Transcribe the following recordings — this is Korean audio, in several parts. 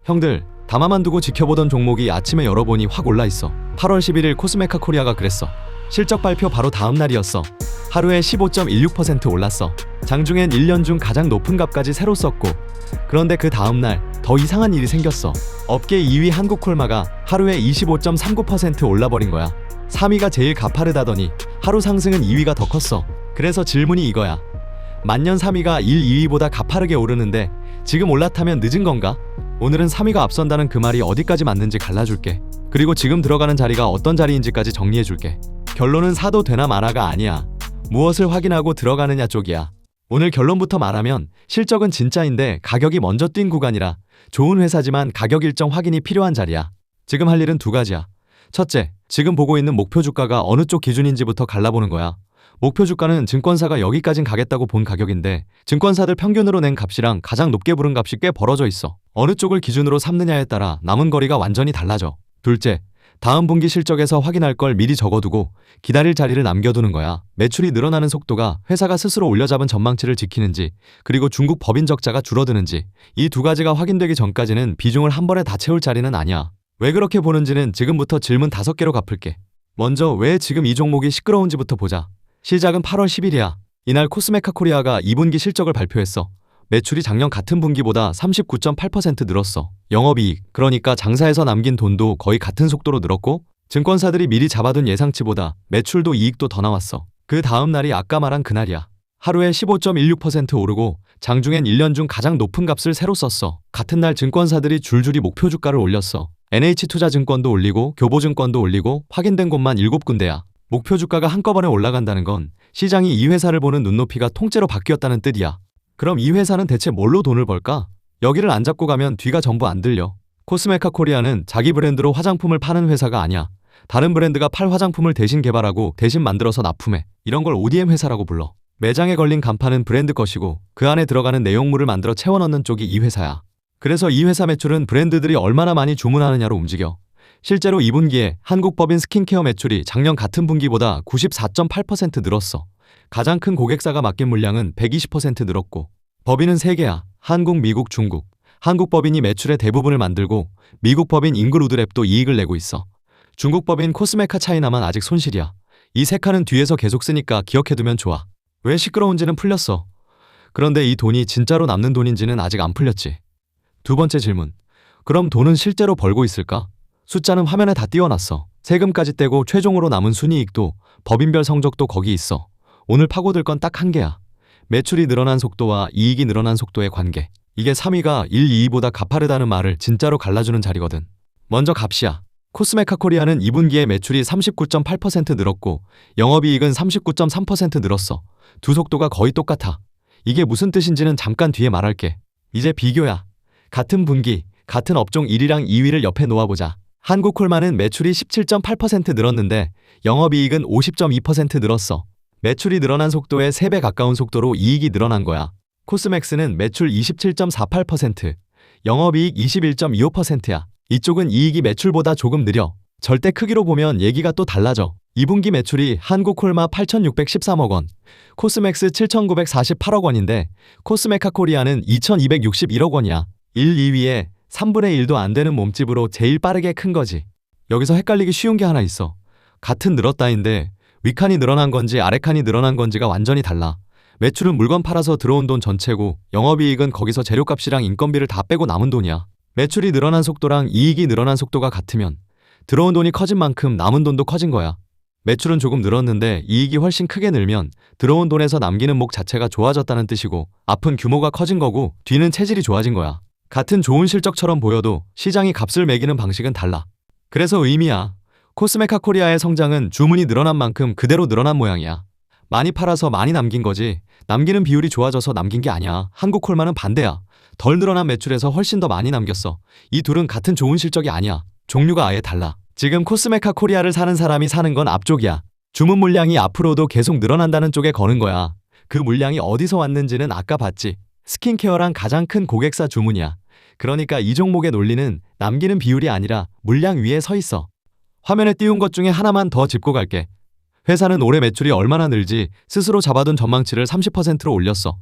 형들, 담아만 두고 지켜보던 종목이 아침에 열어보니 확 올라있어. 8월 11일 코스메카 코리아가 그랬어. 실적 발표 바로 다음 날이었어. 하루에 15.16% 올랐어. 장중엔 1년 중 가장 높은 값까지 새로 썼고, 그런데 그 다음날 더 이상한 일이 생겼어. 업계 2위 한국콜마가 하루에 25.39% 올라버린 거야. 3위가 제일 가파르다더니 하루 상승은 2위가 더 컸어. 그래서 질문이 이거야. 만년 3위가 1, 2위보다 가파르게 오르는데 지금 올라타면 늦은 건가? 오늘은 3위가 앞선다는 그 말이 어디까지 맞는지 갈라줄게. 그리고 지금 들어가는 자리가 어떤 자리인지까지 정리해줄게. 결론은 사도 되나 마나가 아니야. 무엇을 확인하고 들어가느냐 쪽이야. 오늘 결론부터 말하면 실적은 진짜인데 가격이 먼저 뛴 구간이라 좋은 회사지만 가격 일정 확인이 필요한 자리야. 지금 할 일은 두 가지야. 첫째, 지금 보고 있는 목표 주가가 어느 쪽 기준인지부터 갈라보는 거야. 목표 주가는 증권사가 여기까진 가겠다고 본 가격인데 증권사들 평균으로 낸 값이랑 가장 높게 부른 값이 꽤 벌어져 있어. 어느 쪽을 기준으로 삼느냐에 따라 남은 거리가 완전히 달라져. 둘째, 다음 분기 실적에서 확인할 걸 미리 적어두고 기다릴 자리를 남겨두는 거야. 매출이 늘어나는 속도가 회사가 스스로 올려잡은 전망치를 지키는지, 그리고 중국 법인 적자가 줄어드는지, 이 두 가지가 확인되기 전까지는 비중을 한 번에 다 채울 자리는 아니야. 왜 그렇게 보는지는 지금부터 질문 5개로 갚을게. 먼저 왜 지금 이 종목이 시끄러운지부터 보자. 시작은 8월 10일이야. 이날 코스메카 코리아가 2분기 실적을 발표했어. 매출이 작년 같은 분기보다 39.8% 늘었어. 영업이익, 그러니까 장사에서 남긴 돈도 거의 같은 속도로 늘었고, 증권사들이 미리 잡아둔 예상치보다 매출도 이익도 더 나왔어. 그 다음 날이 아까 말한 그날이야. 하루에 15.16% 오르고 장중엔 1년 중 가장 높은 값을 새로 썼어. 같은 날 증권사들이 줄줄이 목표 주가를 올렸어. NH투자증권도 올리고 교보증권도 올리고 확인된 곳만 7군데야. 목표 주가가 한꺼번에 올라간다는 건 시장이 이 회사를 보는 눈높이가 통째로 바뀌었다는 뜻이야. 그럼 이 회사는 대체 뭘로 돈을 벌까? 여기를 안 잡고 가면 뒤가 전부 안 들려. 코스메카 코리아는 자기 브랜드로 화장품을 파는 회사가 아니야. 다른 브랜드가 팔 화장품을 대신 개발하고 대신 만들어서 납품해. 이런 걸 ODM 회사라고 불러. 매장에 걸린 간판은 브랜드 것이고 그 안에 들어가는 내용물을 만들어 채워 넣는 쪽이 이 회사야. 그래서 이 회사 매출은 브랜드들이 얼마나 많이 주문하느냐로 움직여. 실제로 2분기에 한국법인 스킨케어 매출이 작년 같은 분기보다 94.8% 늘었어. 가장 큰 고객사가 맡긴 물량은 120% 늘었고, 법인은 3개야. 한국, 미국, 중국. 한국 법인이 매출의 대부분을 만들고 미국 법인 잉글우드랩도 이익을 내고 있어. 중국 법인 코스메카 차이나만 아직 손실이야. 이 세 칸은 뒤에서 계속 쓰니까 기억해두면 좋아. 왜 시끄러운지는 풀렸어. 그런데 이 돈이 진짜로 남는 돈인지는 아직 안 풀렸지. 두 번째 질문. 그럼 돈은 실제로 벌고 있을까? 숫자는 화면에 다 띄워놨어. 세금까지 떼고 최종으로 남은 순이익도 법인별 성적도 거기 있어. 오늘 파고들 건 딱 한 개야. 매출이 늘어난 속도와 이익이 늘어난 속도의 관계. 이게 3위가 1, 2위보다 가파르다는 말을 진짜로 갈라주는 자리거든. 먼저 값이야. 코스메카 코리아는 2분기에 매출이 39.8% 늘었고 영업이익은 39.3% 늘었어. 두 속도가 거의 똑같아. 이게 무슨 뜻인지는 잠깐 뒤에 말할게. 이제 비교야. 같은 분기, 같은 업종 1위랑 2위를 옆에 놓아보자. 한국콜마는 매출이 17.8% 늘었는데 영업이익은 50.2% 늘었어. 매출이 늘어난 속도의 3배 가까운 속도로 이익이 늘어난 거야. 코스맥스는 매출 27.48%, 영업이익 21.25%야. 이쪽은 이익이 매출보다 조금 느려. 절대 크기로 보면 얘기가 또 달라져. 2분기 매출이 한국콜마 8,613억 원, 코스맥스 7,948억 원인데 코스메카 코리아는 2,261억 원이야. 1, 2위에 3분의 1도 안 되는 몸집으로 제일 빠르게 큰 거지. 여기서 헷갈리기 쉬운 게 하나 있어. 같은 늘었다인데 윗칸이 늘어난 건지 아래칸이 늘어난 건지가 완전히 달라. 매출은 물건 팔아서 들어온 돈 전체고 영업이익은 거기서 재료값이랑 인건비를 다 빼고 남은 돈이야. 매출이 늘어난 속도랑 이익이 늘어난 속도가 같으면 들어온 돈이 커진 만큼 남은 돈도 커진 거야. 매출은 조금 늘었는데 이익이 훨씬 크게 늘면 들어온 돈에서 남기는 목 자체가 좋아졌다는 뜻이고 앞은 규모가 커진 거고 뒤는 체질이 좋아진 거야. 같은 좋은 실적처럼 보여도 시장이 값을 매기는 방식은 달라. 그래서 의미야. 코스메카 코리아의 성장은 주문이 늘어난 만큼 그대로 늘어난 모양이야. 많이 팔아서 많이 남긴 거지 남기는 비율이 좋아져서 남긴 게 아니야. 한국콜마는 반대야. 덜 늘어난 매출에서 훨씬 더 많이 남겼어. 이 둘은 같은 좋은 실적이 아니야. 종류가 아예 달라. 지금 코스메카 코리아를 사는 사람이 사는 건 앞쪽이야. 주문 물량이 앞으로도 계속 늘어난다는 쪽에 거는 거야. 그 물량이 어디서 왔는지는 아까 봤지. 스킨케어랑 가장 큰 고객사 주문이야. 그러니까 이 종목의 논리는 남기는 비율이 아니라 물량 위에 서 있어. 화면에 띄운 것 중에 하나만 더 짚고 갈게. 회사는 올해 매출이 얼마나 늘지 스스로 잡아둔 전망치를 30%로 올렸어.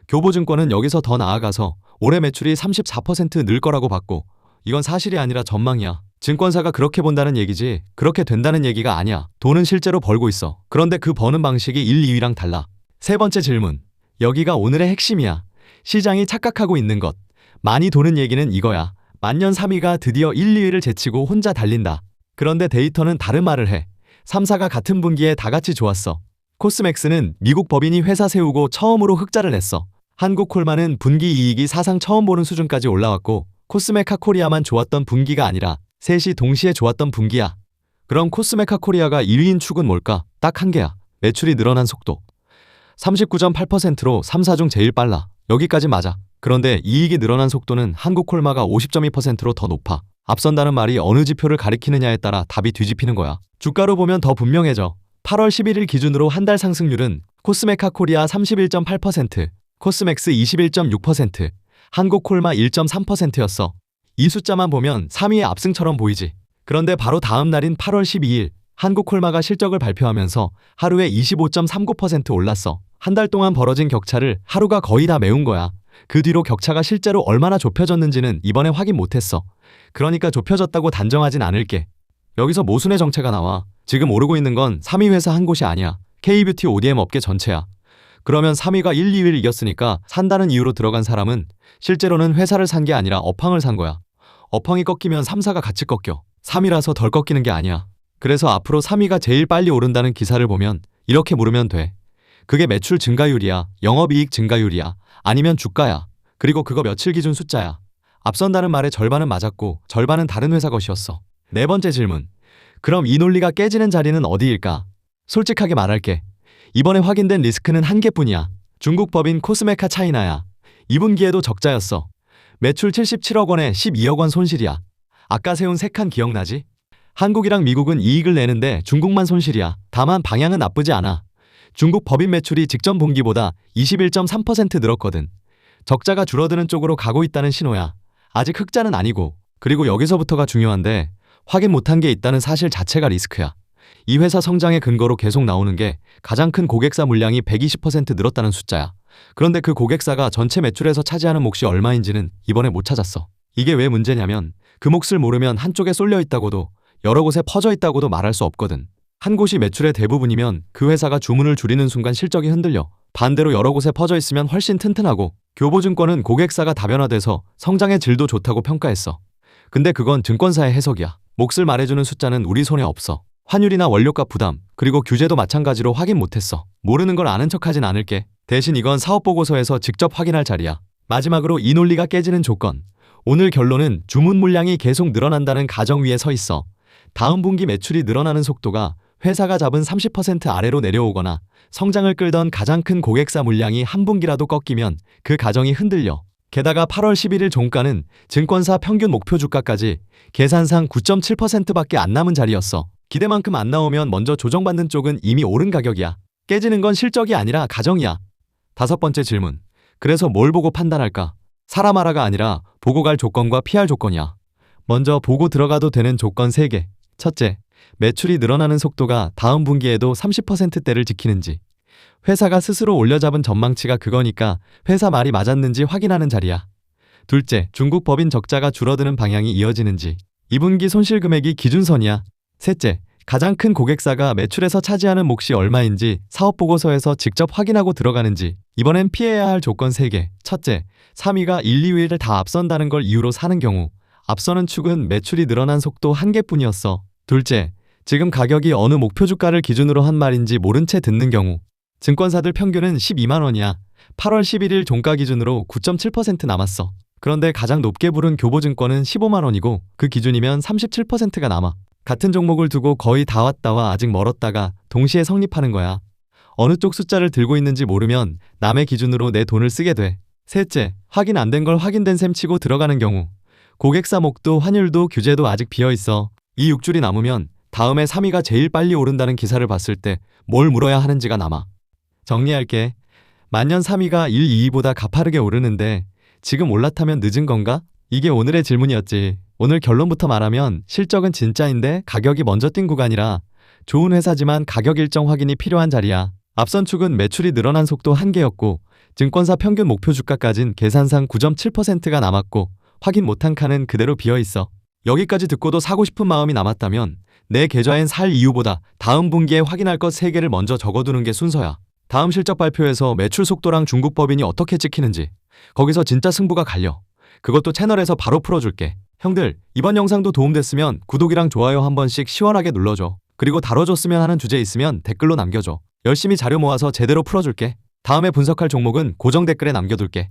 교보증권은 여기서 더 나아가서 올해 매출이 34% 늘 거라고 봤고 이건 사실이 아니라 전망이야. 증권사가 그렇게 본다는 얘기지 그렇게 된다는 얘기가 아니야. 돈은 실제로 벌고 있어. 그런데 그 버는 방식이 1, 2위랑 달라. 세 번째 질문. 여기가 오늘의 핵심이야. 시장이 착각하고 있는 것. 많이 도는 얘기는 이거야. 만년 3위가 드디어 1, 2위를 제치고 혼자 달린다. 그런데 데이터는 다른 말을 해. 3사가 같은 분기에 다 같이 좋았어. 코스맥스는 미국 법인이 회사 세우고 처음으로 흑자를 냈어. 한국콜마는 분기 이익이 사상 처음 보는 수준까지 올라왔고 코스메카 코리아만 좋았던 분기가 아니라 셋이 동시에 좋았던 분기야. 그럼 코스메카 코리아가 1위인 축은 뭘까? 딱 한 개야. 매출이 늘어난 속도. 39.8%로 3사 중 제일 빨라. 여기까지 맞아. 그런데 이익이 늘어난 속도는 한국콜마가 50.2%로 더 높아. 앞선다는 말이 어느 지표를 가리키느냐에 따라 답이 뒤집히는 거야. 주가로 보면 더 분명해져. 8월 11일 기준으로 한 달 상승률은 코스메카 코리아 31.8%, 코스맥스 21.6%, 한국콜마 1.3%였어. 이 숫자만 보면 3위의 압승처럼 보이지. 그런데 바로 다음 날인 8월 12일 한국콜마가 실적을 발표하면서 하루에 25.39% 올랐어. 한 달 동안 벌어진 격차를 하루가 거의 다 메운 거야. 그 뒤로 격차가 실제로 얼마나 좁혀졌는지는 이번에 확인 못했어. 그러니까 좁혀졌다고 단정하진 않을게. 여기서 모순의 정체가 나와. 지금 오르고 있는 건 3위 회사 한 곳이 아니야. K뷰티 ODM 업계 전체야. 그러면 3위가 1, 2위를 이겼으니까 산다는 이유로 들어간 사람은 실제로는 회사를 산 게 아니라 업황을 산 거야. 업황이 꺾이면 3사가 같이 꺾여. 3위라서 덜 꺾이는 게 아니야. 그래서 앞으로 3위가 제일 빨리 오른다는 기사를 보면 이렇게 물으면 돼. 그게 매출 증가율이야? 영업이익 증가율이야? 아니면 주가야? 그리고 그거 며칠 기준 숫자야? 앞선다는 말의 절반은 맞았고 절반은 다른 회사 것이었어. 네 번째 질문. 그럼 이 논리가 깨지는 자리는 어디일까? 솔직하게 말할게. 이번에 확인된 리스크는 한 개뿐이야. 중국 법인 코스메카 차이나야. 2분기에도 적자였어. 매출 77억 원에 12억 원 손실이야. 아까 세운 세 칸 기억나지? 한국이랑 미국은 이익을 내는데 중국만 손실이야. 다만 방향은 나쁘지 않아. 중국 법인 매출이 직전 분기보다 21.3% 늘었거든. 적자가 줄어드는 쪽으로 가고 있다는 신호야. 아직 흑자는 아니고. 그리고 여기서부터가 중요한데 확인 못한 게 있다는 사실 자체가 리스크야. 이 회사 성장의 근거로 계속 나오는 게 가장 큰 고객사 물량이 120% 늘었다는 숫자야. 그런데 그 고객사가 전체 매출에서 차지하는 몫이 얼마인지는 이번에 못 찾았어. 이게 왜 문제냐면 그 몫을 모르면 한쪽에 쏠려 있다고도 여러 곳에 퍼져 있다고도 말할 수 없거든. 한 곳이 매출의 대부분이면 그 회사가 주문을 줄이는 순간 실적이 흔들려. 반대로 여러 곳에 퍼져 있으면 훨씬 튼튼하고. 교보증권은 고객사가 다변화돼서 성장의 질도 좋다고 평가했어. 근데 그건 증권사의 해석이야. 몫을 말해주는 숫자는 우리 손에 없어. 환율이나 원료값 부담, 그리고 규제도 마찬가지로 확인 못했어. 모르는 걸 아는 척하진 않을게. 대신 이건 사업보고서에서 직접 확인할 자리야. 마지막으로 이 논리가 깨지는 조건. 오늘 결론은 주문 물량이 계속 늘어난다는 가정 위에 서 있어. 다음 분기 매출이 늘어나는 속도가 회사가 잡은 30% 아래로 내려오거나 성장을 끌던 가장 큰 고객사 물량이 한 분기라도 꺾이면 그 가정이 흔들려. 게다가 8월 11일 종가는 증권사 평균 목표 주가까지 계산상 9.7%밖에 안 남은 자리였어. 기대만큼 안 나오면 먼저 조정받는 쪽은 이미 오른 가격이야. 깨지는 건 실적이 아니라 가정이야. 다섯 번째 질문. 그래서 뭘 보고 판단할까? 사라마라가 아니라 보고 갈 조건과 피할 조건이야. 먼저 보고 들어가도 되는 조건 3개. 첫째, 매출이 늘어나는 속도가 다음 분기에도 30%대를 지키는지. 회사가 스스로 올려잡은 전망치가 그거니까 회사 말이 맞았는지 확인하는 자리야. 둘째, 중국 법인 적자가 줄어드는 방향이 이어지는지. 2분기 손실 금액이 기준선이야. 셋째, 가장 큰 고객사가 매출에서 차지하는 몫이 얼마인지 사업보고서에서 직접 확인하고 들어가는지. 이번엔 피해야 할 조건 3개. 첫째, 3위가 1, 2위를 다 앞선다는 걸 이유로 사는 경우. 앞서는 축은 매출이 늘어난 속도 한 개뿐이었어. 둘째, 지금 가격이 어느 목표 주가를 기준으로 한 말인지 모른 채 듣는 경우. 증권사들 평균은 12만 원이야. 8월 11일 종가 기준으로 9.7% 남았어. 그런데 가장 높게 부른 교보증권은 15만 원이고 그 기준이면 37%가 남아. 같은 종목을 두고 거의 다 왔다와 아직 멀었다가 동시에 성립하는 거야. 어느 쪽 숫자를 들고 있는지 모르면 남의 기준으로 내 돈을 쓰게 돼. 셋째, 확인 안 된 걸 확인된 셈 치고 들어가는 경우. 고객사 목도 환율도 규제도 아직 비어있어. 이 6줄이 남으면 다음에 3위가 제일 빨리 오른다는 기사를 봤을 때 뭘 물어야 하는지가 남아. 정리할게. 만년 3위가 1, 2위보다 가파르게 오르는데 지금 올라타면 늦은 건가? 이게 오늘의 질문이었지. 오늘 결론부터 말하면 실적은 진짜인데 가격이 먼저 뛴 구간이라 좋은 회사지만 가격 일정 확인이 필요한 자리야. 앞선 축은 매출이 늘어난 속도 한계였고 증권사 평균 목표 주가까진 계산상 9.7%가 남았고 확인 못한 칸은 그대로 비어있어. 여기까지 듣고도 사고 싶은 마음이 남았다면 내 계좌엔 살 이유보다 다음 분기에 확인할 것 3개를 먼저 적어두는 게 순서야. 다음 실적 발표에서 매출 속도랑 중국 법인이 어떻게 찍히는지 거기서 진짜 승부가 갈려. 그것도 채널에서 바로 풀어줄게. 형들, 이번 영상도 도움됐으면 구독이랑 좋아요 한 번씩 시원하게 눌러줘. 그리고 다뤄줬으면 하는 주제 있으면 댓글로 남겨줘. 열심히 자료 모아서 제대로 풀어줄게. 다음에 분석할 종목은 고정 댓글에 남겨둘게.